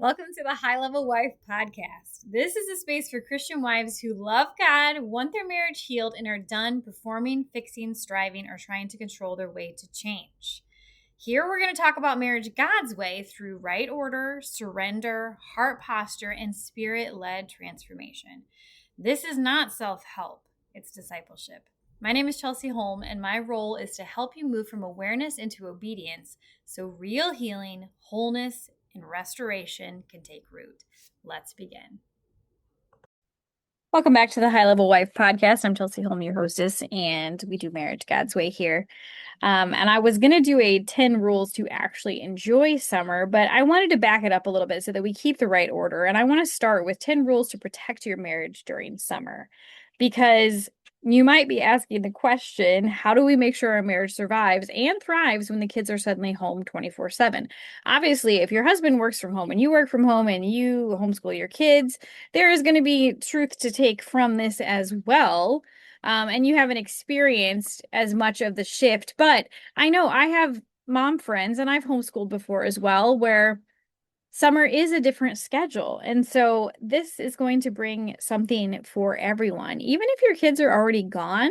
Welcome to the High Level Wife Podcast. This is a space for Christian wives who love God, want their marriage healed, and are done performing, fixing, striving, or trying to control their way to change. Here we're going to talk about marriage God's way through right order, surrender, heart posture, and spirit-led transformation. This is not self-help, it's discipleship. My name is Chelsey Holm, and my role is to help you move from awareness into obedience so real healing, wholeness, and restoration can take root. Let's begin. Welcome back to the High Level Wife Podcast. I'm Chelsey Holm, your hostess, and we do marriage God's way here. And I was going to do a 10 rules to actually enjoy summer, but I wanted to back it up a little bit so that we keep the right order. And I want to start with 10 rules to protect your marriage during summer, because you might be asking the question, how do we make sure our marriage survives and thrives when the kids are suddenly home 24/7? Obviously, if your husband works from home and you work from home and you homeschool your kids, there is going to be truth to take from this as well. And you haven't experienced as much of the shift, but I know I have mom friends and I've homeschooled before as well, where summer is a different schedule. And so this is going to bring something for everyone. Even if your kids are already gone,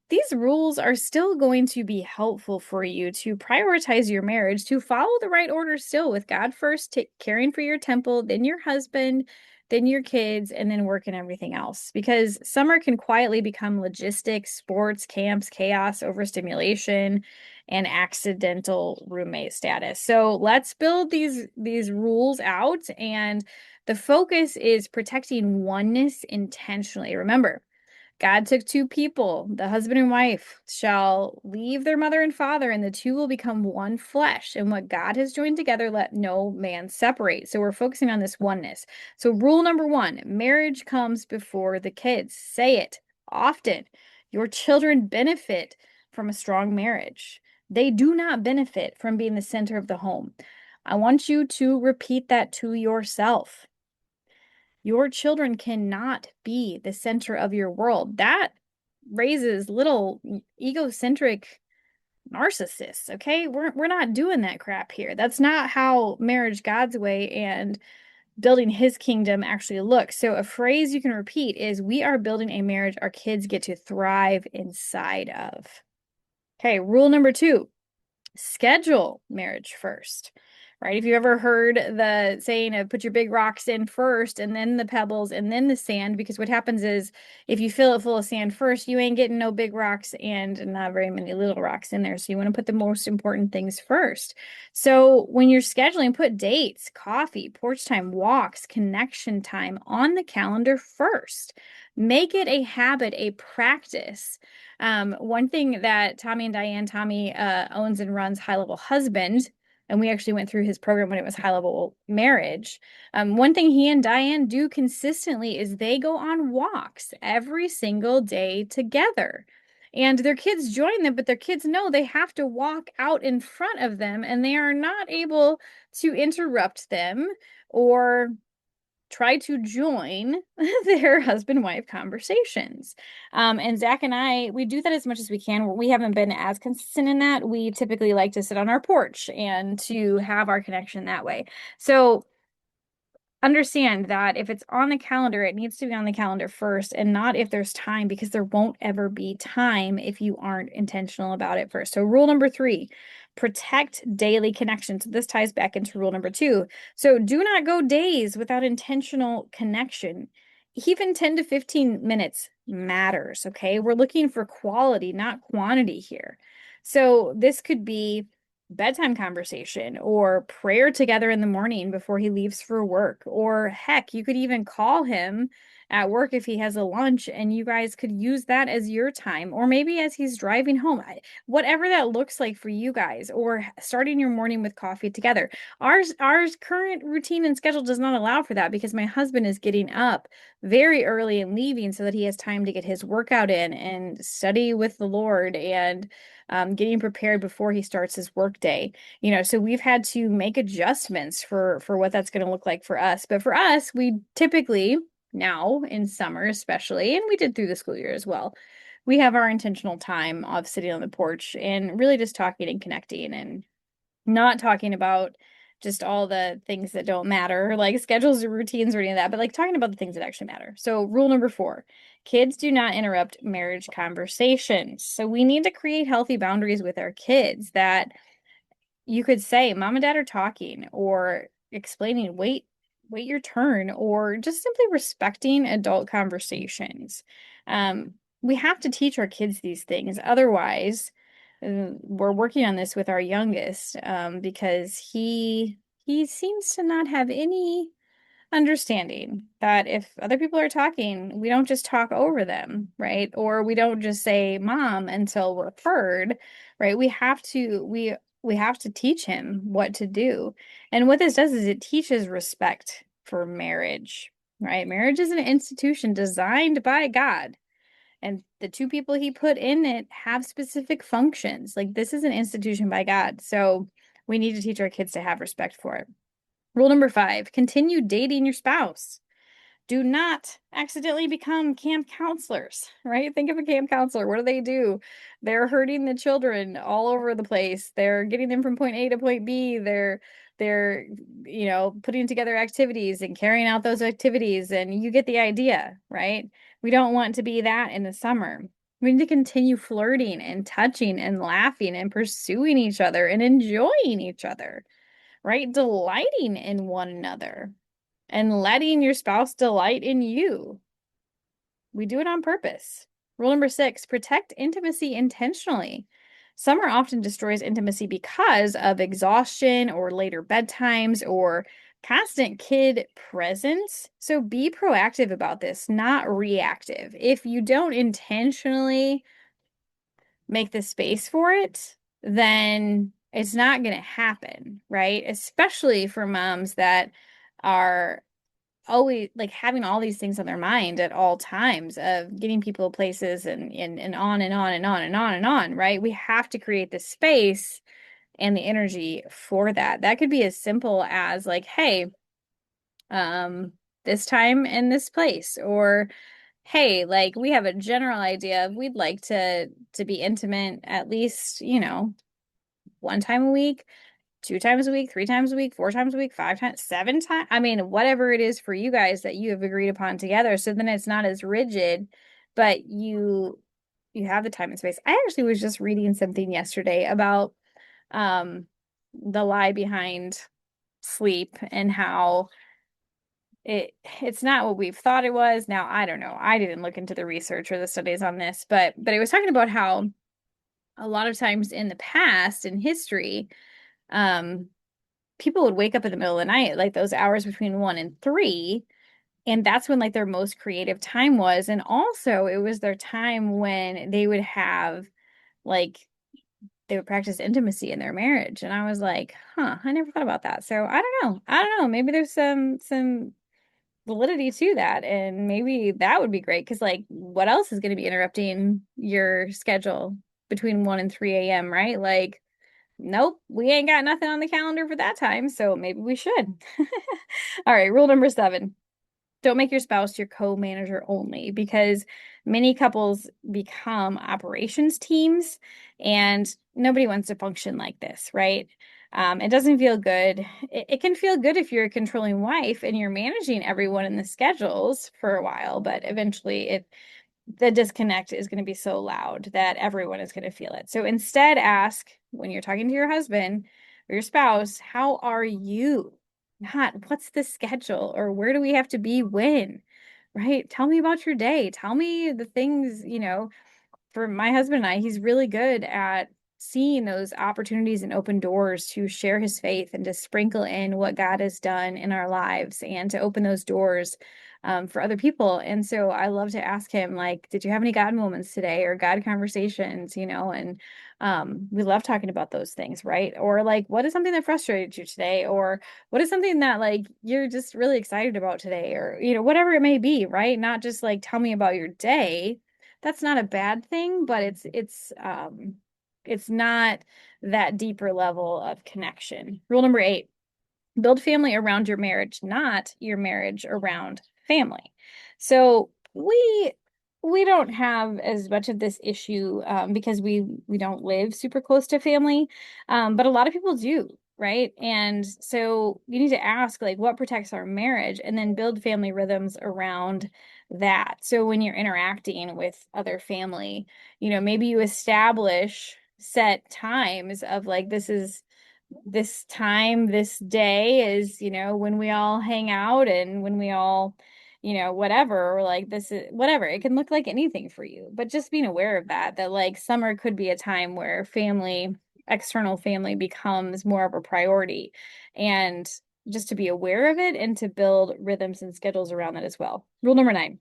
these rules are still going to be helpful for you to prioritize your marriage, to follow the right order still, with God first, caring for your temple, then your husband, then your kids, and then work and everything else. Because summer can quietly become logistics, sports, camps, chaos, overstimulation, and accidental roommate status. So let's build these rules out, and the focus is protecting oneness intentionally. Remember, God took two people, the husband and wife shall leave their mother and father, and the two will become one flesh. And what God has joined together, let no man separate. So we're focusing on this oneness. So rule number 1, marriage comes before the kids. Say it often. Your children benefit from a strong marriage. They do not benefit from being the center of the home. I want you to repeat that to yourself. Your children cannot be the center of your world. That raises little egocentric narcissists, okay? We're not doing that crap here. That's not how marriage God's way and building his kingdom actually looks. So a phrase you can repeat is, we are building a marriage our kids get to thrive inside of. Okay, rule number 2, schedule marriage first, right? If you ever heard the saying of put your big rocks in first and then the pebbles and then the sand, because what happens is if you fill it full of sand first, you ain't getting no big rocks and not very many little rocks in there. So you want to put the most important things first. So when you're scheduling, put dates, coffee, porch time, walks, connection time on the calendar first. Make it a habit, a practice. One thing that Tommy and Diane, Tommy owns and runs High Level Husband, and we actually went through his program when it was High Level Marriage. One thing he and Diane do consistently is they go on walks every single day together. And their kids join them, but their kids know they have to walk out in front of them, and they are not able to interrupt them or try to join their husband-wife conversations. And Zach and I, we do that as much as we can. We haven't been as consistent in that. We typically like to sit on our porch and to have our connection that way. So understand that if it's on the calendar, it needs to be on the calendar first, and not if there's time, because there won't ever be time if you aren't intentional about it first. So rule number 3, protect daily connections. This ties back into rule number 2. So do not go days without intentional connection. Even 10 to 15 minutes matters, okay? We're looking for quality, not quantity here. So this could be bedtime conversation or prayer together in the morning before he leaves for work. Or heck, you could even call him at work if he has a lunch, and you guys could use that as your time, or maybe as he's driving home, whatever that looks like for you guys, or starting your morning with coffee together. Our current routine and schedule does not allow for that, because my husband is getting up very early and leaving so that he has time to get his workout in and study with the Lord and getting prepared before he starts his work day. So we've had to make adjustments for what that's going to look like for us. But for us, we typically now in summer especially, and we did through the school year as well, we have our intentional time of sitting on the porch and really just talking and connecting, and not talking about just all the things that don't matter, like schedules or routines or any of that, but like talking about the things that actually matter. So, rule number 4, kids do not interrupt marriage conversations. So, we need to create healthy boundaries with our kids that you could say, Mom and Dad are talking, or explaining, wait your turn, or just simply respecting adult conversations. We have to teach our kids these things. Otherwise, we're working on this with our youngest, because he seems to not have any understanding that if other people are talking, we don't just talk over them, right? Or we don't just say mom until we're heard, right? We have to teach him what to do. And what this does is it teaches respect for marriage, right? Marriage is an institution designed by God. And the two people he put in it have specific functions. Like this is an institution by God. So we need to teach our kids to have respect for it. Rule number 5, continue dating your spouse. Do not accidentally become camp counselors, right? Think of a camp counselor. What do? They're hurting the children all over the place. They're getting them from point A to point B. They're putting together activities and carrying out those activities, and you get the idea, right? We don't want to be that in the summer. We need to continue flirting and touching and laughing and pursuing each other and enjoying each other, right? Delighting in one another and letting your spouse delight in you. We do it on purpose. Rule number 6, protect intimacy intentionally. Summer often destroys intimacy because of exhaustion or later bedtimes or constant kid presence. So be proactive about this, not reactive. If you don't intentionally make the space for it, then it's not going to happen, right? Especially for moms that are always like having all these things on their mind at all times of getting people places and on and on and on and on and on, right? We have to create the space and the energy for that. That could be as simple as like, hey, this time in this place, or hey, like we have a general idea of we'd like to be intimate at least, one time a week, 2 times a week, 3 times a week, 4 times a week, 5 times, 7 times. I mean, whatever it is for you guys that you have agreed upon together. So then it's not as rigid, but you have the time and space. I actually was just reading something yesterday about um the lie behind sleep and how it's not what we've thought it was. Now, I don't know. I didn't look into the research or the studies on this, but it was talking about how a lot of times in the past, in history, um, people would wake up in the middle of the night, like those hours between 1 and 3, and that's when like their most creative time was. And also it was their time when they would have like they would practice intimacy in their marriage. And I was like, huh, I never thought about that. So I don't know. I don't know. Maybe there's some validity to that. And maybe that would be great because like what else is going to be interrupting your schedule between 1 and 3 a.m., right? Like nope, we ain't got nothing on the calendar for that time, so maybe we should. All right, rule number 7. Don't make your spouse your co-manager only because many couples become operations teams and nobody wants to function like this, right? It doesn't feel good. It can feel good if you're a controlling wife and you're managing everyone in the schedules for a while, but eventually the disconnect is going to be so loud that everyone is going to feel it. So instead, ask when you're talking to your husband or your spouse, how are you? Not what's the schedule or where do we have to be when, right? Tell me about your day. Tell me the things, for my husband and I, he's really good at seeing those opportunities and open doors to share his faith and to sprinkle in what God has done in our lives and to open those doors for other people. And so I love to ask him, like, did you have any God moments today or God conversations, and we love talking about those things, right? Or like, what is something that frustrated you today? Or what is something that like you're just really excited about today? Or, whatever it may be, right? Not just like, tell me about your day. That's not a bad thing, but it's not that deeper level of connection. Rule number 8, build family around your marriage, not your marriage around family. So we don't have as much of this issue because we don't live super close to family, but a lot of people do. right? And so you need to ask, like, what protects our marriage, and then build family rhythms around that. So when you're interacting with other family, maybe you establish set times of like, this is this time, this day is, when we all hang out and when we all, whatever, or like this is whatever. It can look like anything for you, but just being aware of that like summer could be a time where external family becomes more of a priority, and just to be aware of it and to build rhythms and schedules around that as well. Rule number 9,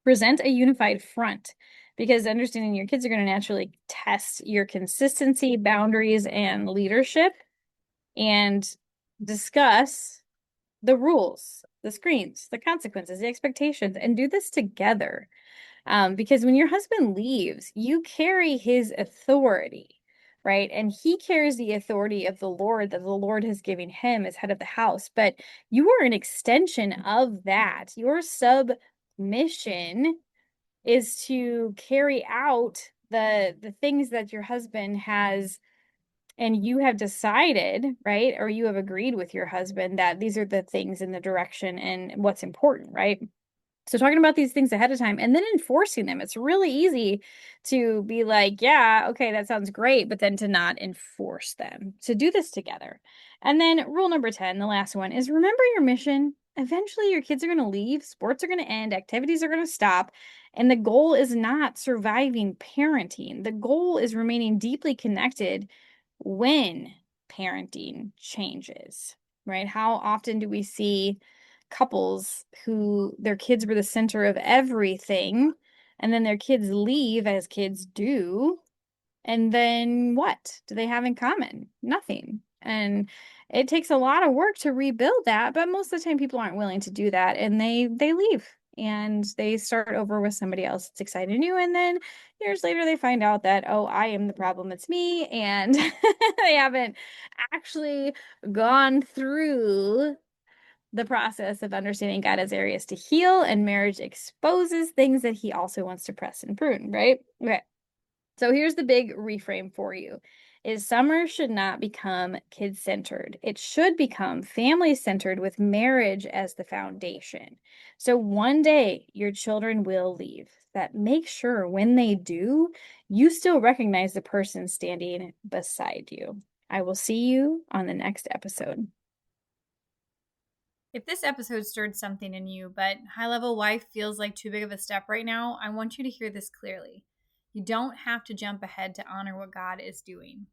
present a unified front, because understanding your kids are going to naturally test your consistency, boundaries, and leadership, and discuss the rules, the screens, the consequences, the expectations, and do this together. Because when your husband leaves, you carry his authority, right? And he carries the authority of the Lord that the Lord has given him as head of the house. But you are an extension of that. Your submission is to carry out the things that your husband has, and you have decided, right? Or you have agreed with your husband that these are the things in the direction and what's important, right? So talking about these things ahead of time and then enforcing them. It's really easy to be like, yeah, okay, that sounds great, but then to not enforce them. To do this together. And then rule number 10, the last one, is remember your mission. Eventually your kids are going to leave, sports are going to end, activities are going to stop, and the goal is not surviving parenting. The goal is remaining deeply connected when parenting changes, right? How often do we see couples who their kids were the center of everything, and then their kids leave, as kids do, and then what do they have in common? Nothing. And it takes a lot of work to rebuild that, but most of the time people aren't willing to do that, and they leave and they start over with somebody else that's exciting and new, and then years later they find out that, oh, I am the problem, it's me, and they haven't actually gone through the process of understanding God as areas to heal, and marriage exposes things that he also wants to press and prune, right? Okay. So here's the big reframe for you, is summer should not become kid-centered. It should become family-centered with marriage as the foundation. So one day your children will leave. That make sure when they do, you still recognize the person standing beside you. I will see you on the next episode. If this episode stirred something in you, but high level wife feels like too big of a step right now, I want you to hear this clearly. You don't have to jump ahead to honor what God is doing.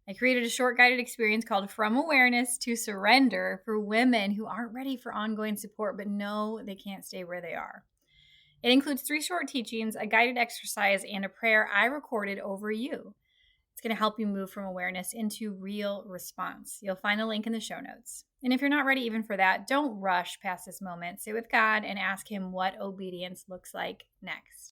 I created a short guided experience called From Awareness to Surrender for women who aren't ready for ongoing support but know they can't stay where they are. It includes 3 short teachings, a guided exercise, and a prayer I recorded over you. It's going to help you move from awareness into real response. You'll find the link in the show notes. And if you're not ready even for that, don't rush past this moment. Sit with God and ask Him what obedience looks like next.